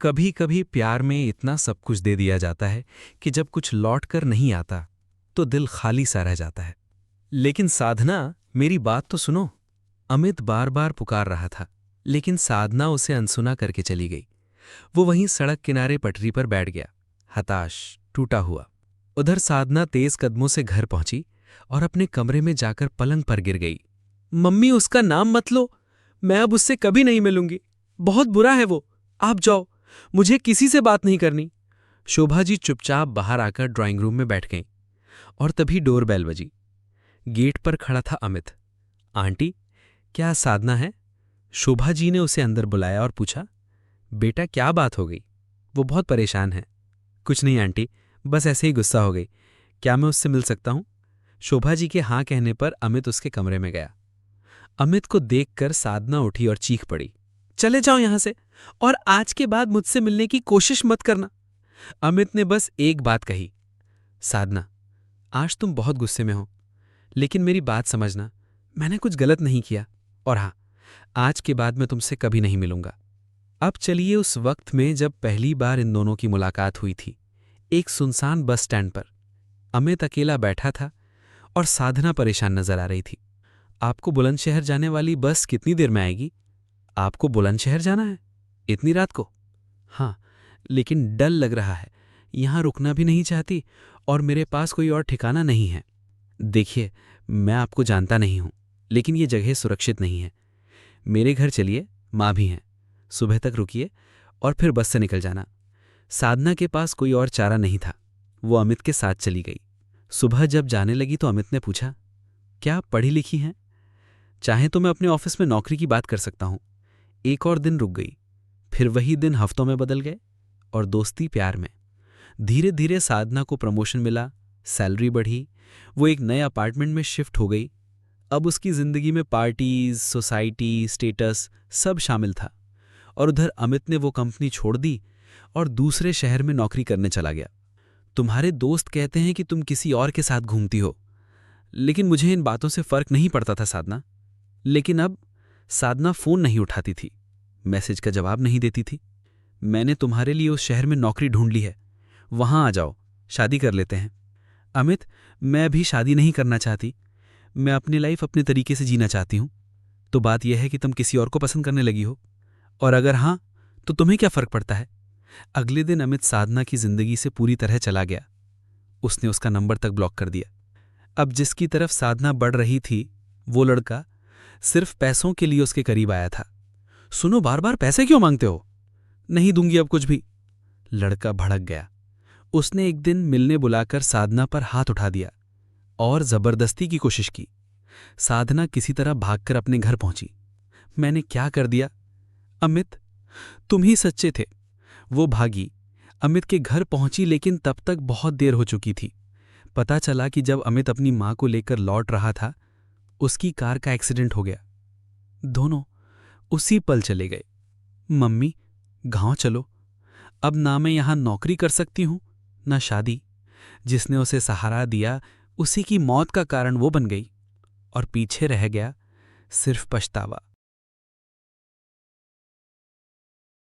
कभी कभी प्यार में इतना सब कुछ दे दिया जाता है कि जब कुछ लौट कर नहीं आता तो दिल खाली सा रह जाता है। लेकिन साधना, मेरी बात तो सुनो। अमित बार बार पुकार रहा था, लेकिन साधना उसे अनसुना करके चली गई। वो वहीं सड़क किनारे पटरी पर बैठ गया, हताश, टूटा हुआ। उधर साधना तेज कदमों से घर पहुंची और अपने कमरे में जाकर पलंग पर गिर गई। मम्मी, उसका नाम मत लो। मैं अब उससे कभी नहीं मिलूंगी। बहुत बुरा है वो। आप जाओ, मुझे किसी से बात नहीं करनी। शोभा जी चुपचाप बाहर आकर ड्राइंग रूम में बैठ गईं और तभी डोरबेल बजी। गेट पर खड़ा था अमित। आंटी, क्या साधना है? शोभा जी ने उसे अंदर बुलाया और पूछा, बेटा क्या बात हो गई? वो बहुत परेशान है। कुछ नहीं आंटी, बस ऐसे ही गुस्सा हो गई। क्या मैं उससे मिल सकता हूं? शोभा जी के हाँ कहने पर अमित उसके कमरे में गया। अमित को देखकर साधना उठी और चीख पड़ी, चले जाओ यहां से, और आज के बाद मुझसे मिलने की कोशिश मत करना। अमित ने बस एक बात कही, साधना, आज तुम बहुत गुस्से में हो, लेकिन मेरी बात समझना, मैंने कुछ गलत नहीं किया। और हाँ, आज के बाद मैं तुमसे कभी नहीं मिलूंगा। अब चलिए उस वक्त में जब पहली बार इन दोनों की मुलाकात हुई थी, एक सुनसान बस स्टैंड पर। अमित अकेला बैठा था और साधना परेशान नजर आ रही थी। आपको बुलंदशहर जाने वाली बस कितनी देर में आएगी? आपको बुलंदशहर जाना है? इतनी रात को? हाँ, लेकिन डर लग रहा है। यहां रुकना भी नहीं चाहती और मेरे पास कोई और ठिकाना नहीं है। देखिए, मैं आपको जानता नहीं हूं, लेकिन ये जगह सुरक्षित नहीं है। मेरे घर चलिए, माँ भी हैं। सुबह तक रुकिए और फिर बस से निकल जाना। साधना के पास कोई और चारा नहीं था। वो अमित के साथ चली गई। सुबह जब जाने लगी तो अमित ने पूछा, क्या आप पढ़ी लिखी हैं? चाहे तो मैं अपने ऑफिस में नौकरी की बात कर सकता हूं। एक और दिन रुक गई, फिर वही दिन हफ्तों में बदल गए और दोस्ती प्यार में। धीरे धीरे साधना को प्रमोशन मिला, सैलरी बढ़ी, वो एक नए अपार्टमेंट में शिफ्ट हो गई। अब उसकी जिंदगी में पार्टीज, सोसाइटी, स्टेटस सब शामिल था। और उधर अमित ने वो कंपनी छोड़ दी और दूसरे शहर में नौकरी करने चला गया। तुम्हारे दोस्त कहते हैं कि तुम किसी और के साथ घूमती हो, लेकिन मुझे इन बातों से फर्क नहीं पड़ता था साधना। लेकिन अब साधना फोन नहीं उठाती थी, मैसेज का जवाब नहीं देती थी। मैंने तुम्हारे लिए उस शहर में नौकरी ढूंढ ली है, वहां आ जाओ, शादी कर लेते हैं। अमित, मैं भी शादी नहीं करना चाहती। मैं अपनी लाइफ अपने तरीके से जीना चाहती हूं। तो बात यह है कि तुम किसी और को पसंद करने लगी हो, और अगर हां तो तुम्हें क्या फर्क पड़ता है? अगले दिन अमित साधना की जिंदगी से पूरी तरह चला गया। उसने उसका नंबर तक ब्लॉक कर दिया। अब जिसकी तरफ साधना बढ़ रही थी, वो लड़का सिर्फ पैसों के लिए उसके करीब आया था। सुनो, बार बार पैसे क्यों मांगते हो? नहीं दूंगी अब कुछ भी। लड़का भड़क गया। उसने एक दिन मिलने बुलाकर साधना पर हाथ उठा दिया और जबरदस्ती की कोशिश की। साधना किसी तरह भागकर अपने घर पहुंची। मैंने क्या कर दिया? अमित, तुम ही सच्चे थे। वो भागी, अमित के घर पहुंची, लेकिन तब तक बहुत देर हो चुकी थी। पता चला कि जब अमित अपनी मां को लेकर लौट रहा था, उसकी कार का एक्सीडेंट हो गया। दोनों उसी पल चले गए। मम्मी, गांव चलो। अब ना मैं यहां नौकरी कर सकती हूं, ना शादी। जिसने उसे सहारा दिया, उसी की मौत का कारण वो बन गई, और पीछे रह गया सिर्फ पछतावा।